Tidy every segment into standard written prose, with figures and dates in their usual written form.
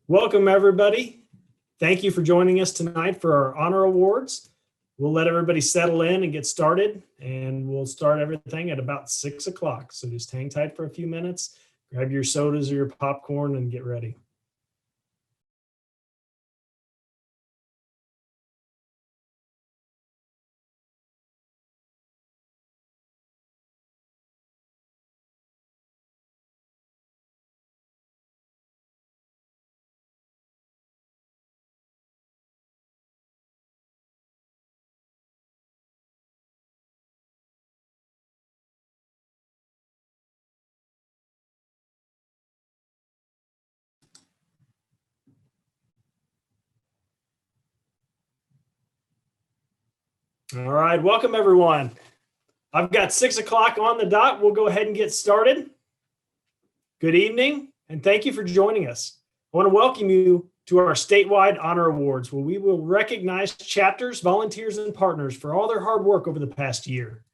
Welcome, everybody. Thank you for joining us tonight for our honor awards. We'll let everybody settle in and get started, and we'll start everything at about 6 o'clock. So just hang tight for a few minutes, grab your sodas or your popcorn, and get ready. All right, welcome everyone. I've got 6 o'clock on the dot. We'll go ahead and get started. Good evening, and thank you for joining us. I want to welcome you to our statewide honor awards, where we will recognize chapters, volunteers, and partners for all their hard work over the past year.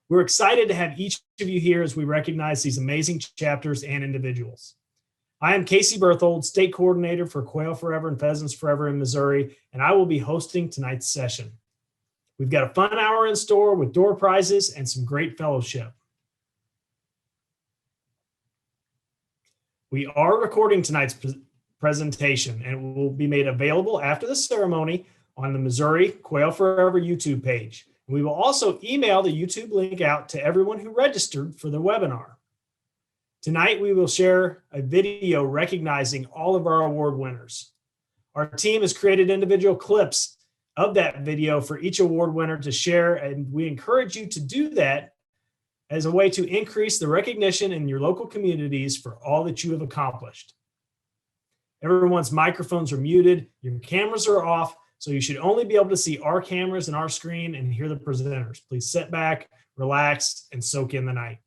We're excited to have each of you here as we recognize these amazing chapters and individuals. I am Casey Berthold, State Coordinator for Quail Forever and Pheasants Forever in Missouri, and I will be hosting tonight's session. We've got a fun hour in store with door prizes and some great fellowship. We are recording tonight's presentation, and it will be made available after the ceremony on the Missouri Quail Forever YouTube page. We will also email the YouTube link out to everyone who registered for the webinar. Tonight, we will share a video recognizing all of our award winners. Our team has created individual clips of that video for each award winner to share, and we encourage you to do that as a way to increase the recognition in your local communities for all that you have accomplished. Everyone's microphones are muted, your cameras are off, so you should only be able to see our cameras and our screen and hear the presenters. Please sit back, relax, and soak in the night.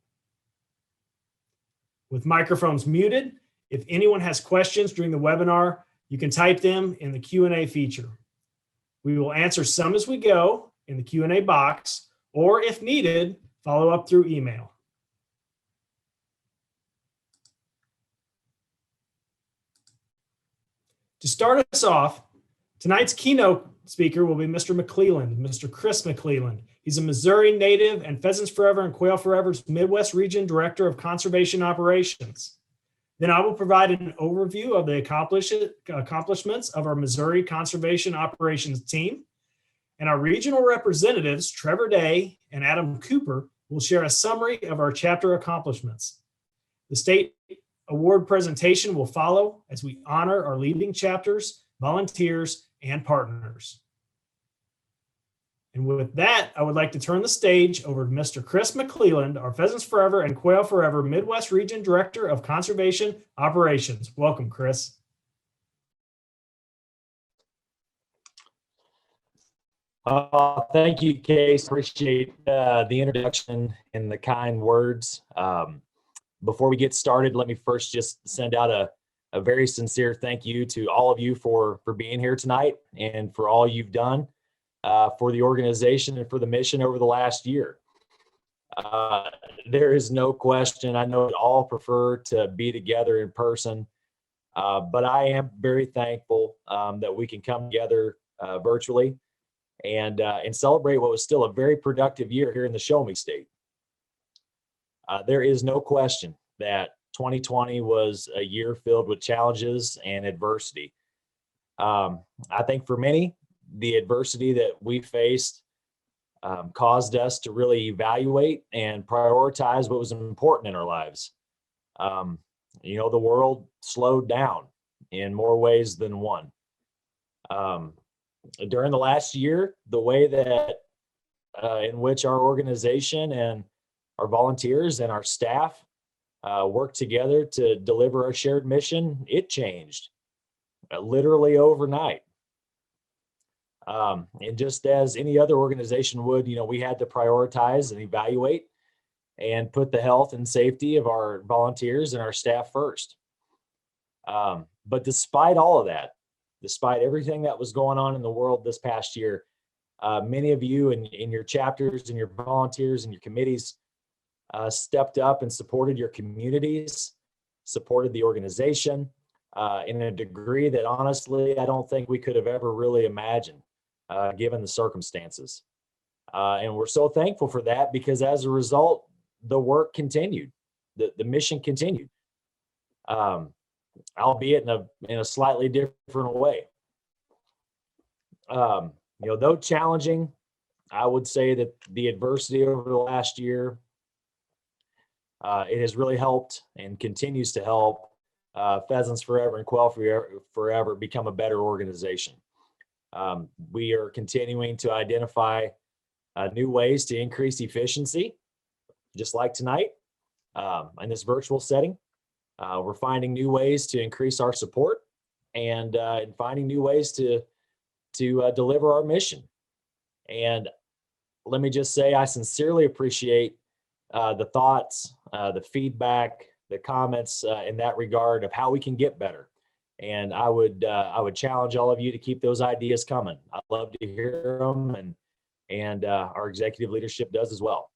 With microphones muted, if anyone has questions during the webinar, you can type them in the Q&A feature. We will answer some as we go in the Q&A box, or if needed, follow up through email. To start us off, tonight's keynote speaker will be Mr. McClelland, Mr. Chris McClelland. He's a Missouri native and Pheasants Forever and Quail Forever's Midwest Region Director of Conservation Operations. Then I will provide an overview of the accomplishments of our Missouri Conservation Operations team. And our regional representatives, Trevor Day and Adam Cooper, will share a summary of our chapter accomplishments. The state award presentation will follow as we honor our leading chapters, volunteers, and partners. And with that, I would like to turn the stage over to Mr. Chris McClelland, our Pheasants Forever and Quail Forever Midwest Region Director of Conservation Operations. Welcome, Chris. Thank you, Case. Appreciate the introduction and the kind words. Before we get started, let me first just send out a very sincere thank you to all of you for being here tonight and for all you've done for the organization and for the mission over the last year. There is no question, I know we all prefer to be together in person, but I am very thankful that we can come together virtually and celebrate what was still a very productive year here in the Show Me State. There is no question that 2020 was a year filled with challenges and adversity. I think for many, the adversity that we faced caused us to really evaluate and prioritize what was important in our lives. The world slowed down in more ways than one. During the last year, the way that in which our organization and our volunteers and our staff worked together to deliver our shared mission, it changed literally overnight. And just as any other organization would, we had to prioritize and evaluate and put the health and safety of our volunteers and our staff first. But despite all of that, despite everything that was going on in the world this past year, many of you in your chapters and your volunteers and your committees stepped up and supported your communities, supported the organization, in a degree that honestly, I don't think we could have ever really imagined, given the circumstances. And we're so thankful for that because as a result, the work continued, the mission continued, albeit in a slightly different way. Though challenging, I would say that the adversity over the last year, it has really helped and continues to help Pheasants Forever and Quail Forever become a better organization. We are continuing to identify new ways to increase efficiency, just like tonight in this virtual setting. We're finding new ways to increase our support and finding new ways to deliver our mission. And let me just say, I sincerely appreciate the thoughts, the feedback, the comments in that regard of how we can get better. And I would challenge all of you to keep those ideas coming. I'd love to hear them, and our executive leadership does as well.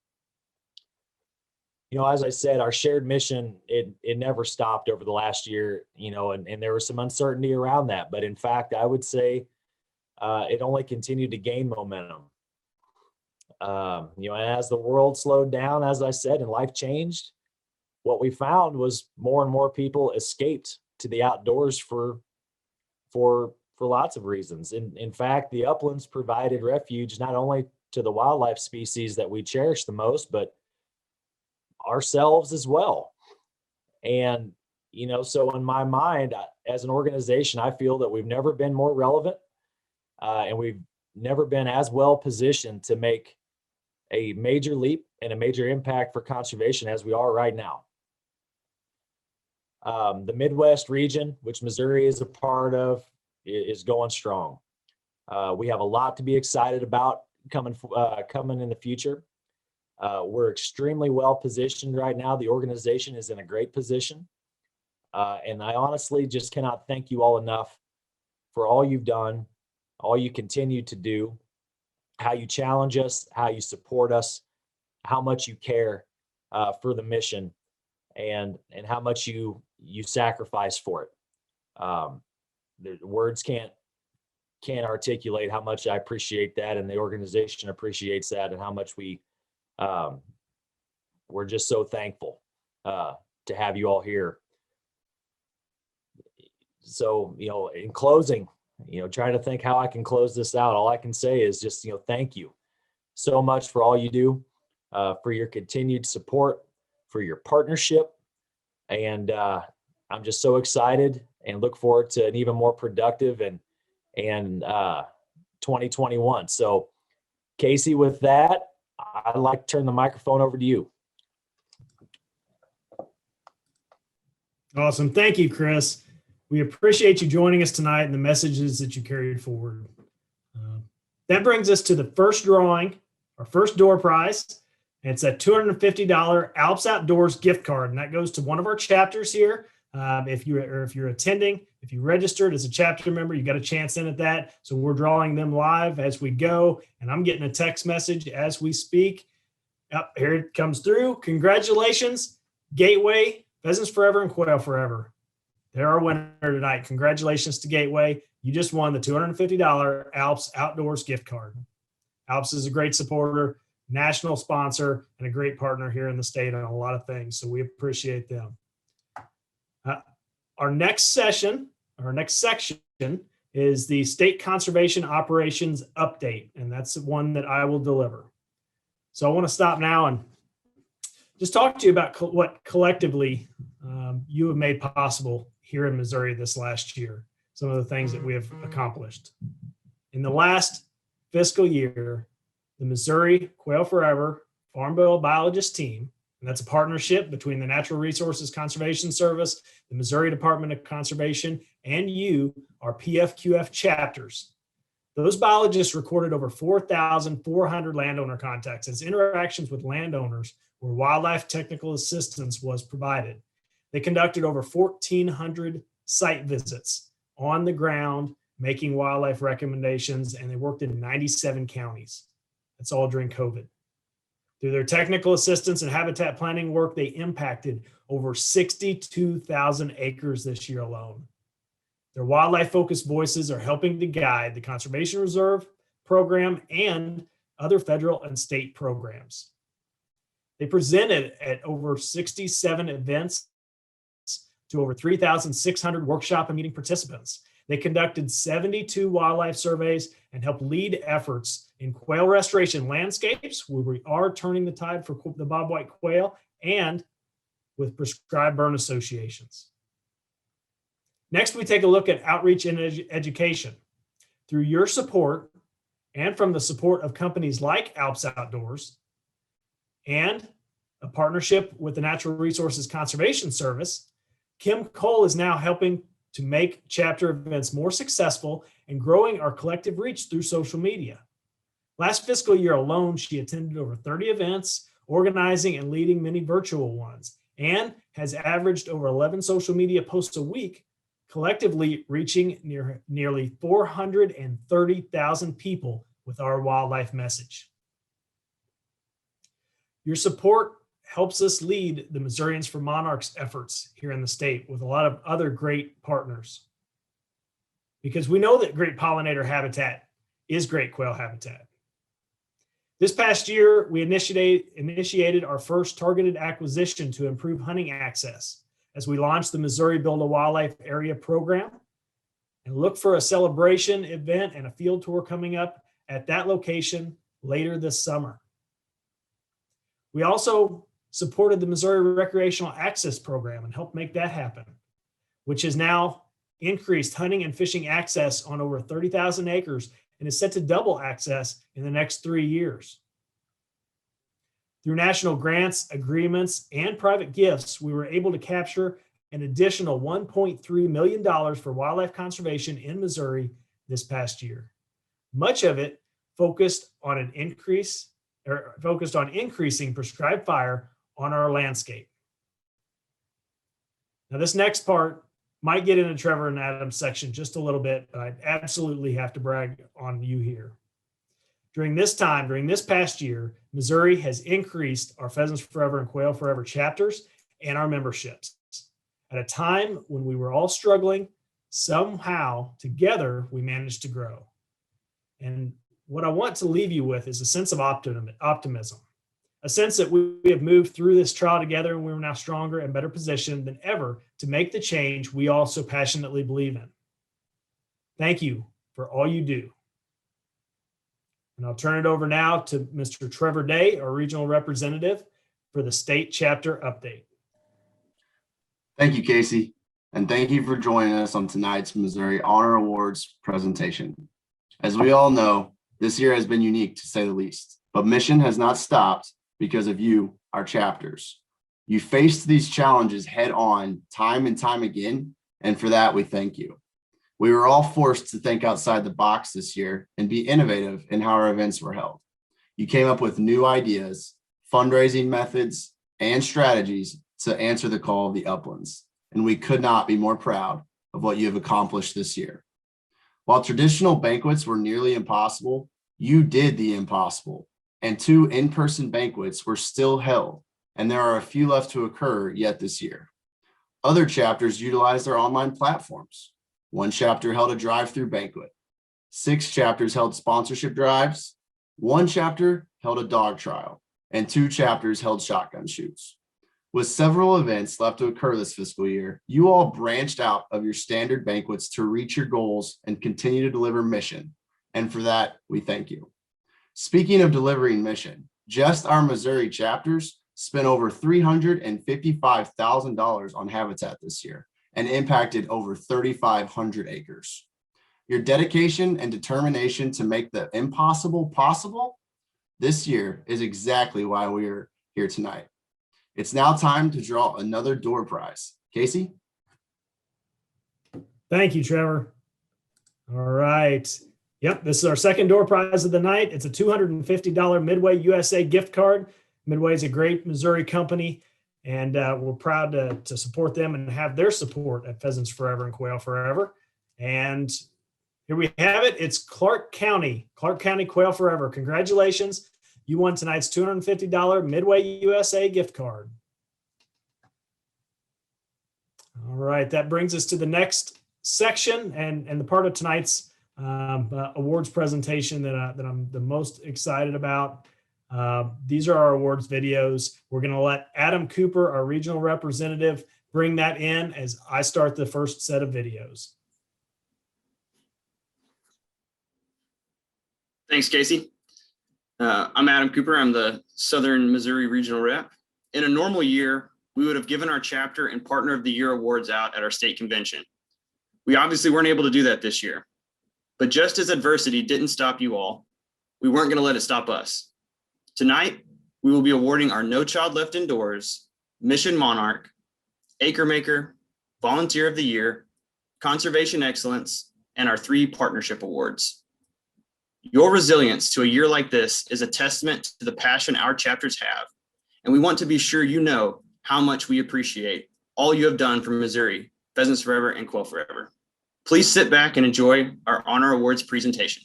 As I said, our shared mission, it never stopped over the last year, and there was some uncertainty around that. But in fact, I would say it only continued to gain momentum. As the world slowed down, as I said, and life changed, what we found was more and more people escaped to the outdoors for lots of reasons. In fact, the uplands provided refuge not only to the wildlife species that we cherish the most, but ourselves as well. And, so in my mind, as an organization, I feel that we've never been more relevant, and we've never been as well positioned to make a major leap and a major impact for conservation as we are right now. The Midwest region, which Missouri is a part of, is going strong. We have a lot to be excited about coming in the future. We're extremely well positioned right now. The organization is in a great position. And I honestly just cannot thank you all enough for all you've done, all you continue to do, how you challenge us, how you support us, how much you care for the mission, and how much you sacrifice for it. The words can't articulate how much I appreciate that, and the organization appreciates that, and how much we're just so thankful to have you all here. So, in closing, trying to think how I can close this out, all I can say is just, thank you so much for all you do, for your continued support, for your partnership. And I'm just so excited and look forward to an even more productive and 2021. So, Casey, with that, I'd like to turn the microphone over to you. Awesome. Thank you, Chris. We appreciate you joining us tonight and the messages that you carried forward. That brings us to the first drawing, our first door prize. And it's a $250 Alps Outdoors gift card. And that goes to one of our chapters here. If you're attending, if you registered as a chapter member, you got a chance in at that. So we're drawing them live as we go. And I'm getting a text message as we speak. Here it comes through. Congratulations, Gateway, Pheasants Forever, and Quail Forever. They're our winner tonight. Congratulations to Gateway. You just won the $250 Alps Outdoors gift card. Alps is a great supporter, national sponsor, and a great partner here in the state on a lot of things. So we appreciate them. Our next section is the State Conservation Operations Update, and that's the one that I will deliver. So I want to stop now and just talk to you about what collectively you have made possible here in Missouri this last year, some of the things that we have accomplished. In the last fiscal year, the Missouri Quail Forever Farm Bill Biologist team, and that's a partnership between the Natural Resources Conservation Service, the Missouri Department of Conservation, and you, our PFQF chapters. Those biologists recorded over 4,400 landowner contacts as interactions with landowners where wildlife technical assistance was provided. They conducted over 1,400 site visits on the ground, making wildlife recommendations, and they worked in 97 counties. That's all during COVID. Through their technical assistance and habitat planning work, they impacted over 62,000 acres this year alone. Their wildlife-focused voices are helping to guide the Conservation Reserve program and other federal and state programs. They presented at over 67 events to over 3,600 workshop and meeting participants. They conducted 72 wildlife surveys and helped lead efforts in quail restoration landscapes, where we are turning the tide for the bobwhite quail, and with prescribed burn associations. Next, we take a look at outreach and education. Through your support and from the support of companies like Alps Outdoors and a partnership with the Natural Resources Conservation Service, Kim Cole is now helping to make chapter events more successful and growing our collective reach through social media. Last fiscal year alone, she attended over 30 events, organizing and leading many virtual ones, and has averaged over 11 social media posts a week, collectively reaching nearly 430,000 people with our wildlife message. Your support helps us lead the Missourians for Monarchs efforts here in the state with a lot of other great partners, because we know that great pollinator habitat is great quail habitat. This past year, we initiated our first targeted acquisition to improve hunting access as we launched the Missouri Build a Wildlife Area program, and look for a celebration event and a field tour coming up at that location later this summer. We also supported the Missouri Recreational Access Program and helped make that happen, which has now increased hunting and fishing access on over 30,000 acres and is set to double access in the next 3 years. Through national grants, agreements, and private gifts, we were able to capture an additional $1.3 million for wildlife conservation in Missouri this past year. Much of it focused on increasing prescribed fire on our landscape. Now, this next part might get into Trevor and Adam's section just a little bit, but I absolutely have to brag on you here. During this past year, Missouri has increased our Pheasants Forever and Quail Forever chapters and our memberships. At a time when we were all struggling, somehow together we managed to grow. And what I want to leave you with is a sense of optimism, a sense that we have moved through this trial together and we're now stronger and better positioned than ever to make the change we all so passionately believe in. Thank you for all you do. And I'll turn it over now to Mr. Trevor Day, our regional representative, for the state chapter update. Thank you, Casey, and thank you for joining us on tonight's Missouri Honor Awards presentation. As we all know, this year has been unique to say the least, but mission has not stopped because of you, our chapters. You faced these challenges head on time and time again, and for that we thank you. We were all forced to think outside the box this year and be innovative in how our events were held. You came up with new ideas, fundraising methods, and strategies to answer the call of the uplands, and we could not be more proud of what you have accomplished this year. While traditional banquets were nearly impossible, you did the impossible, and 2 in-person banquets were still held, and there are a few left to occur yet this year. Other chapters utilized their online platforms. 1 chapter held a drive-through banquet. 6 chapters held sponsorship drives. 1 chapter held a dog trial, and 2 chapters held shotgun shoots. With several events left to occur this fiscal year, you all branched out of your standard banquets to reach your goals and continue to deliver mission. And for that, we thank you. Speaking of delivering mission, just our Missouri chapters spent over $355,000 on habitat this year and impacted over 3,500 acres. Your dedication and determination to make the impossible possible this year is exactly why we are here tonight. It's now time to draw another door prize. Casey? Thank you, Trevor. All right. Yep, this is our second door prize of the night. It's a $250 Midway USA gift card. Midway is a great Missouri company, and we're proud to support them and have their support at Pheasants Forever and Quail Forever. And here we have it. It's Clark County Quail Forever. Congratulations. You won tonight's $250 Midway USA gift card. All right, that brings us to the next section and the part of tonight's awards presentation that I'm the most excited about. These are our awards videos. We're going to let Adam Cooper, our regional representative, bring that in as I start the first set of videos. Thanks, Casey. I'm Adam Cooper. I'm the Southern Missouri Regional Rep. In a normal year, we would have given our chapter and Partner of the Year awards out at our state convention. We obviously weren't able to do that this year. But just as adversity didn't stop you all, we weren't going to let it stop us. Tonight, we will be awarding our No Child Left Indoors, Mission Monarch, Acremaker, Volunteer of the Year, Conservation Excellence, and our 3 partnership awards. Your resilience to a year like this is a testament to the passion our chapters have, and we want to be sure you know how much we appreciate all you have done for Missouri, Pheasants Forever, and Quail Forever. Please sit back and enjoy our honor awards presentation.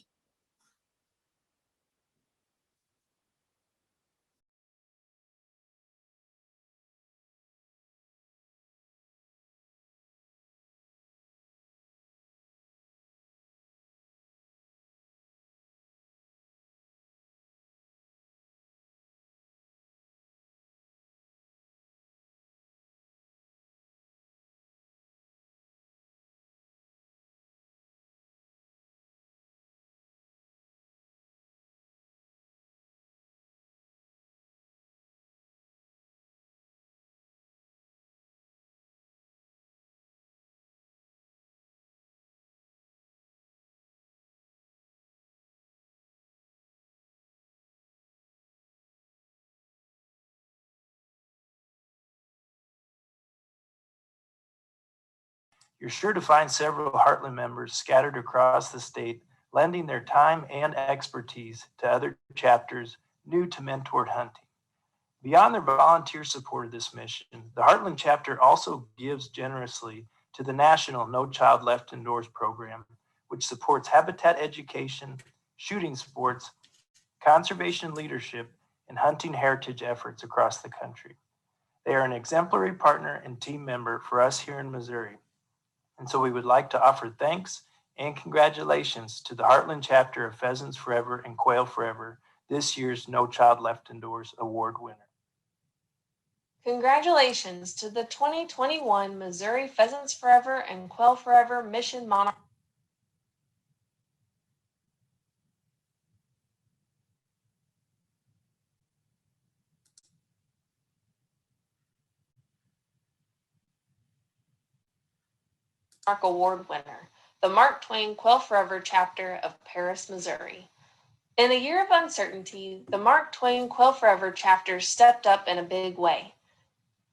You're sure to find several Heartland members scattered across the state, lending their time and expertise to other chapters new to mentored hunting. Beyond their volunteer support of this mission, the Heartland chapter also gives generously to the national No Child Left Indoors program, which supports habitat education, shooting sports, conservation leadership, and hunting heritage efforts across the country. They are an exemplary partner and team member for us here in Missouri. And so we would like to offer thanks and congratulations to the Heartland chapter of Pheasants Forever and Quail Forever, this year's No Child Left Indoors Award winner. Congratulations to the 2021 Missouri Pheasants Forever and Quail Forever Mission Monarch Award winner, the Mark Twain Quail Forever chapter of Paris, Missouri. In a year of uncertainty, the Mark Twain Quail Forever chapter stepped up in a big way.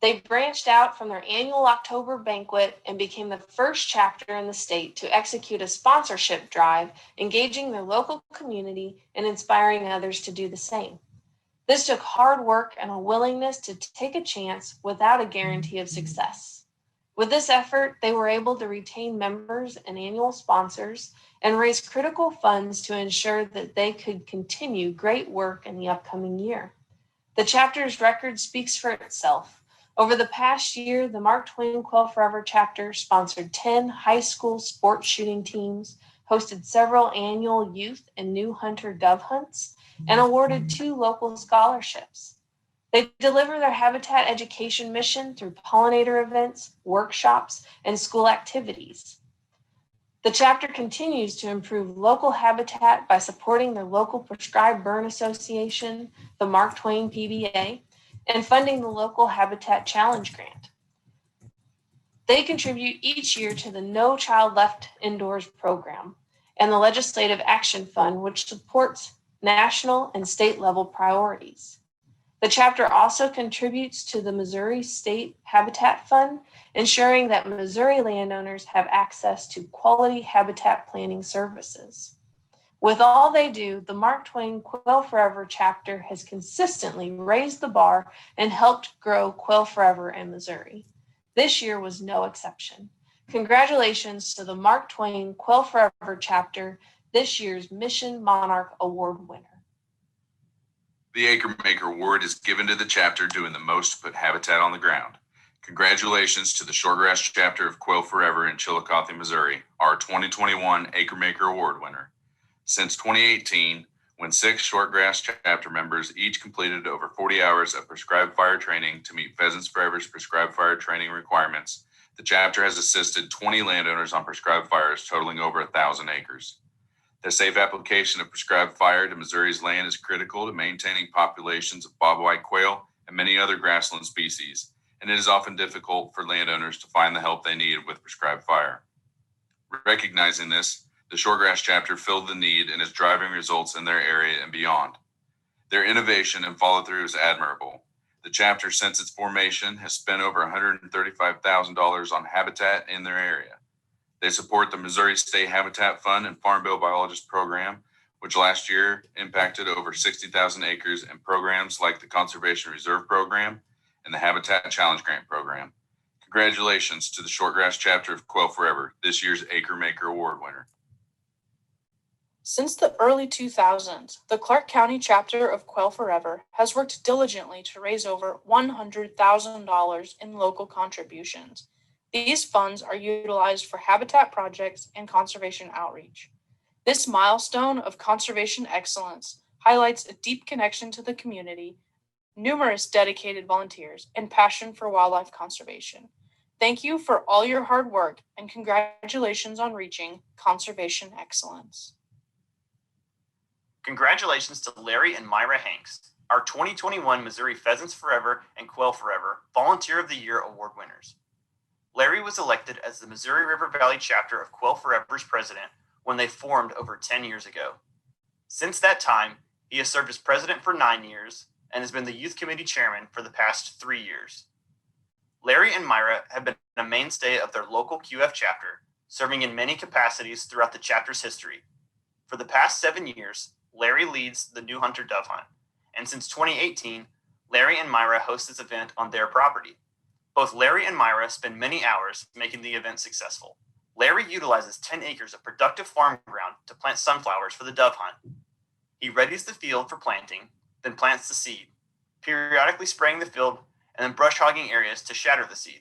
They branched out from their annual October banquet and became the first chapter in the state to execute a sponsorship drive, engaging their local community and inspiring others to do the same. This took hard work and a willingness to take a chance without a guarantee of success. With this effort, they were able to retain members and annual sponsors and raise critical funds to ensure that they could continue great work in the upcoming year. The chapter's record speaks for itself. Over the past year, the Mark Twain Quail Forever chapter sponsored 10 high school sports shooting teams, hosted several annual youth and new hunter dove hunts, and awarded 2 local scholarships. They deliver their habitat education mission through pollinator events, workshops, and school activities. The chapter continues to improve local habitat by supporting their local Prescribed Burn Association, the Mark Twain PBA, and funding the local Habitat Challenge Grant. They contribute each year to the No Child Left Indoors program and the Legislative Action Fund, which supports national and state level priorities. The chapter also contributes to the Missouri State Habitat Fund, ensuring that Missouri landowners have access to quality habitat planning services. With all they do, the Mark Twain Quail Forever chapter has consistently raised the bar and helped grow Quail Forever in Missouri. This year was no exception. Congratulations to the Mark Twain Quail Forever chapter, this year's Mission Monarch Award winner. The Acremaker Award is given to the chapter doing the most to put habitat on the ground. Congratulations to the Shortgrass chapter of Quail Forever in Chillicothe, Missouri, our 2021 Acremaker Award winner. Since 2018, when 6 Shortgrass chapter members each completed over 40 hours of prescribed fire training to meet Pheasants Forever's prescribed fire training requirements, the chapter has assisted 20 landowners on prescribed fires totaling over 1,000 acres. The safe application of prescribed fire to Missouri's land is critical to maintaining populations of bobwhite quail and many other grassland species, and it is often difficult for landowners to find the help they need with prescribed fire. Recognizing this, the Shortgrass chapter filled the need and is driving results in their area and beyond. Their innovation and follow-through is admirable. The chapter, since its formation, has spent over $135,000 on habitat in their area. They support the Missouri State Habitat Fund and Farm Bill Biologist Program, which last year impacted over 60,000 acres, and programs like the Conservation Reserve Program and the Habitat Challenge Grant Program. Congratulations to the Shortgrass chapter of Quail Forever, this year's Acremaker Award winner. Since the early 2000s, the Clark County chapter of Quail Forever has worked diligently to raise over $100,000 in local contributions. These funds are utilized for habitat projects and conservation outreach. This milestone of conservation excellence highlights a deep connection to the community, numerous dedicated volunteers, and passion for wildlife conservation. Thank you for all your hard work, and congratulations on reaching conservation excellence. Congratulations to Larry and Myra Hanks, our 2021 Missouri Pheasants Forever and Quail Forever Volunteer of the Year Award winners. Larry was elected as the Missouri River Valley chapter of Quail Forever's president when they formed over 10 years ago. Since that time, he has served as president for 9 years and has been the youth committee chairman for the past 3 years. Larry and Myra have been a mainstay of their local QF chapter, serving in many capacities throughout the chapter's history. For the past 7 years, Larry leads the New Hunter Dove Hunt, and since 2018, Larry and Myra host this event on their property. Both Larry and Myra spend many hours making the event successful. Larry utilizes 10 acres of productive farm ground to plant sunflowers for the dove hunt. He readies the field for planting, then plants the seed, periodically spraying the field and then brush hogging areas to shatter the seed.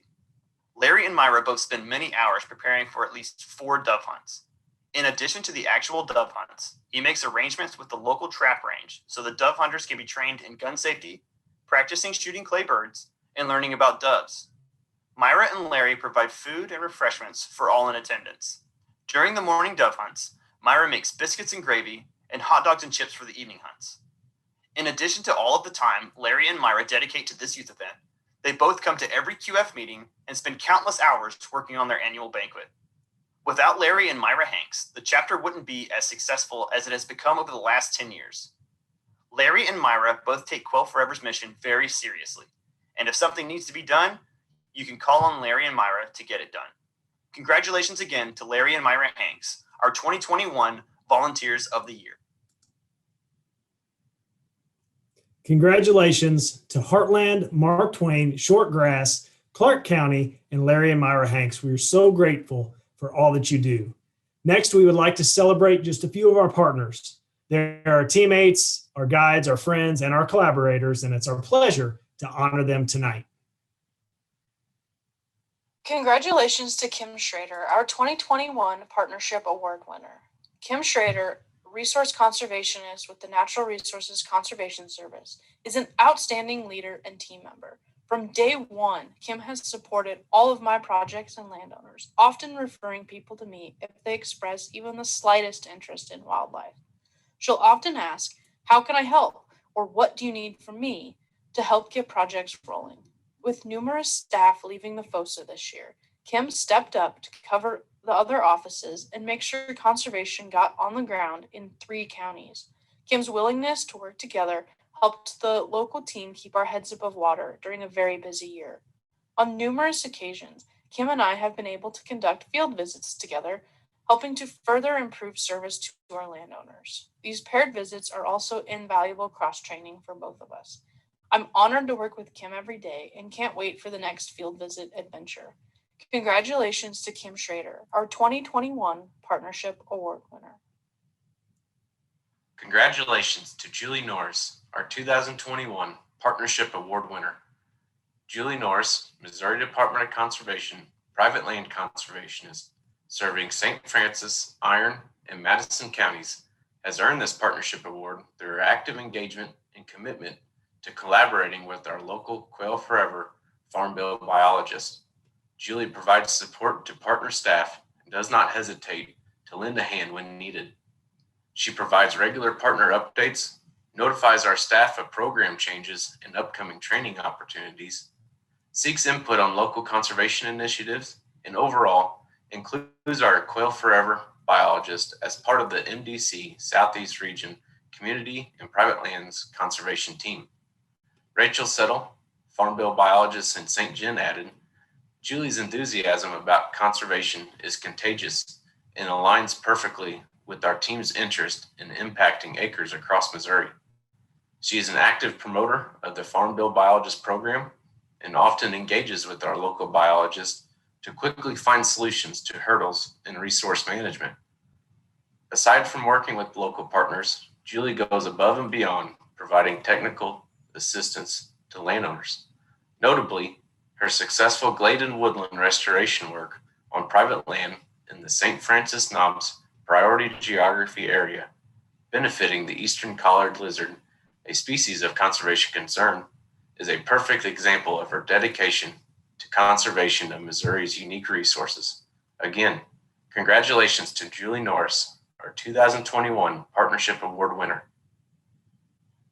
Larry and Myra both spend many hours preparing for at least 4 dove hunts. In addition to the actual dove hunts, he makes arrangements with the local trap range so the dove hunters can be trained in gun safety, practicing shooting clay birds, and learning about doves. Myra and Larry provide food and refreshments for all in attendance. During the morning dove hunts, Myra makes biscuits and gravy and hot dogs and chips for the evening hunts. In addition to all of the time Larry and Myra dedicate to this youth event, they both come to every QF meeting and spend countless hours working on their annual banquet. Without Larry and Myra Hanks, the chapter wouldn't be as successful as it has become over the last 10 years. Larry and Myra both take Quail Forever's mission very seriously, and if something needs to be done, you can call on Larry and Myra to get it done. Congratulations again to Larry and Myra Hanks, our 2021 Volunteers of the Year. Congratulations to Heartland, Mark Twain, Shortgrass, Clark County, and Larry and Myra Hanks. We are so grateful for all that you do. Next, we would like to celebrate just a few of our partners. They're our teammates, our guides, our friends, and our collaborators, and it's our pleasure to honor them tonight. Congratulations to Kim Schrader, our 2021 Partnership Award winner. Kim Schrader, resource conservationist with the Natural Resources Conservation Service, is an outstanding leader and team member. From day one, Kim has supported all of my projects and landowners, often referring people to me if they express even the slightest interest in wildlife. She'll often ask, "How can I help?" or "What do you need from me?" to help get projects rolling. With numerous staff leaving the FOSA this year, Kim stepped up to cover the other offices and make sure conservation got on the ground in 3 counties. Kim's willingness to work together helped the local team keep our heads above water during a very busy year. On numerous occasions, Kim and I have been able to conduct field visits together, helping to further improve service to our landowners. These paired visits are also invaluable cross-training for both of us. I'm honored to work with Kim every day and can't wait for the next field visit adventure. Congratulations to Kim Schrader, our 2021 Partnership Award winner. Congratulations to Julie Norris, our 2021 Partnership Award winner. Julie Norris, Missouri Department of Conservation, private land conservationist, serving St. Francis, Iron, and Madison counties, has earned this partnership award through her active engagement and commitment to collaborating with our local Quail Forever Farm Bill biologists. Julie provides support to partner staff and does not hesitate to lend a hand when needed. She provides regular partner updates, notifies our staff of program changes and upcoming training opportunities, seeks input on local conservation initiatives, and overall includes our Quail Forever biologist as part of the MDC Southeast Region Community and Private Lands Conservation Team. Rachel Settle, Farm Bill biologist in St. John, added, Julie's enthusiasm about conservation is contagious and aligns perfectly with our team's interest in impacting acres across Missouri. She is an active promoter of the Farm Bill Biologist program and often engages with our local biologists to quickly find solutions to hurdles in resource management. Aside from working with local partners, Julie goes above and beyond providing technical assistance to landowners. Notably, her successful glade and woodland restoration work on private land in the St. Francis Knobs priority geography area, benefiting the eastern collared lizard, a species of conservation concern, is a perfect example of her dedication to conservation of Missouri's unique resources. Again, congratulations to Julie Norris, our 2021 Partnership Award winner.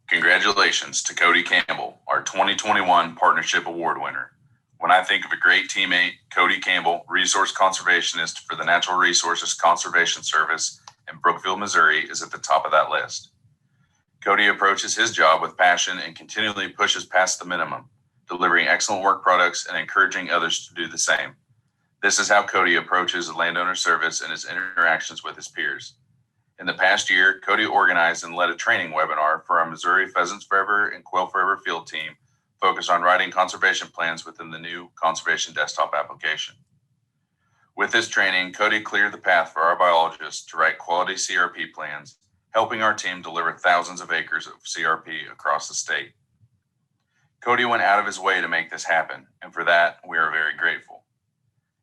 Congratulations to Cody Campbell, our 2021 Partnership Award winner. When I think of a great teammate, Cody Campbell, resource conservationist for the Natural Resources Conservation Service in Brookfield, Missouri, is at the top of that list. Cody approaches his job with passion and continually pushes past the minimum, delivering excellent work products and encouraging others to do the same. This is how Cody approaches landowner service and his interactions with his peers. In the past year, Cody organized and led a training webinar for our Missouri Pheasants Forever and Quail Forever field team focused on writing conservation plans within the new conservation desktop application. With this training, Cody cleared the path for our biologists to write quality CRP plans, helping our team deliver thousands of acres of CRP across the state. Cody went out of his way to make this happen, and for that, we are very grateful.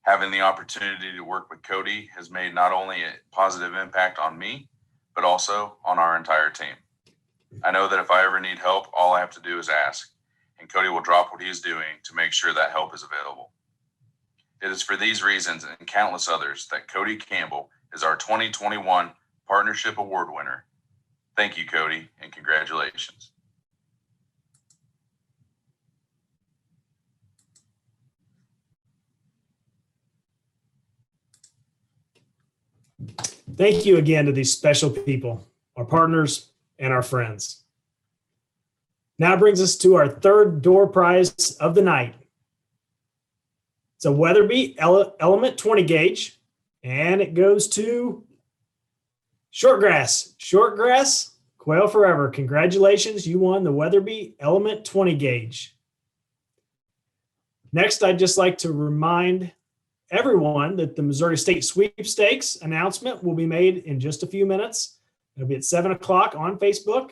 Having the opportunity to work with Cody has made not only a positive impact on me, but also on our entire team. I know that if I ever need help, all I have to do is ask, and Cody will drop what he is doing to make sure that help is available. It is for these reasons and countless others that Cody Campbell is our 2021 Partnership Award winner. Thank you, Cody, and congratulations. Thank you again to these special people, our partners and our friends. Now brings us to our third door prize of the night. It's a Weatherby Element 20 gauge, and it goes to Shortgrass. Shortgrass, Quail Forever. Congratulations, you won the Weatherby Element 20 gauge. Next, I'd just like to remind everyone that the Missouri State Sweepstakes announcement will be made in just a few minutes. It'll be at 7 o'clock on Facebook.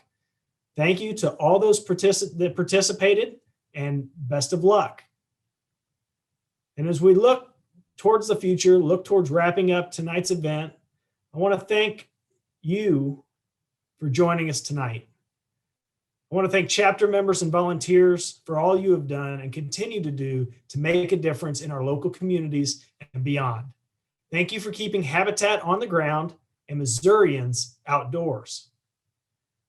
Thank you to all those that participated, and best of luck. And as we look towards the future, look towards wrapping up tonight's event, I want to thank you for joining us tonight. I want to thank chapter members and volunteers for all you have done and continue to do to make a difference in our local communities and beyond. Thank you for keeping habitat on the ground and Missourians outdoors.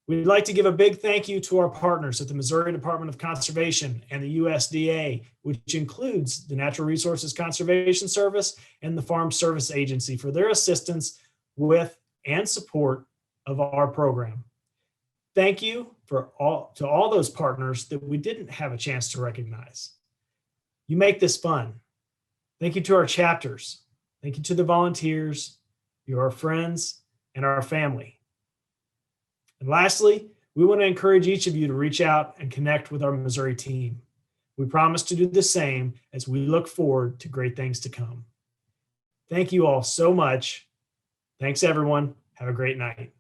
We'd like to give a big thank you to our partners at the Missouri Department of Conservation and the USDA, which includes the Natural Resources Conservation Service and the Farm Service Agency, for their assistance with and support of our program. Thank you to all those partners that we didn't have a chance to recognize. You make this fun. Thank you to our chapters. Thank you to the volunteers, your friends, and our family. And lastly, we want to encourage each of you to reach out and connect with our Missouri team. We promise to do the same as we look forward to great things to come. Thank you all so much. Thanks, everyone. Have a great night.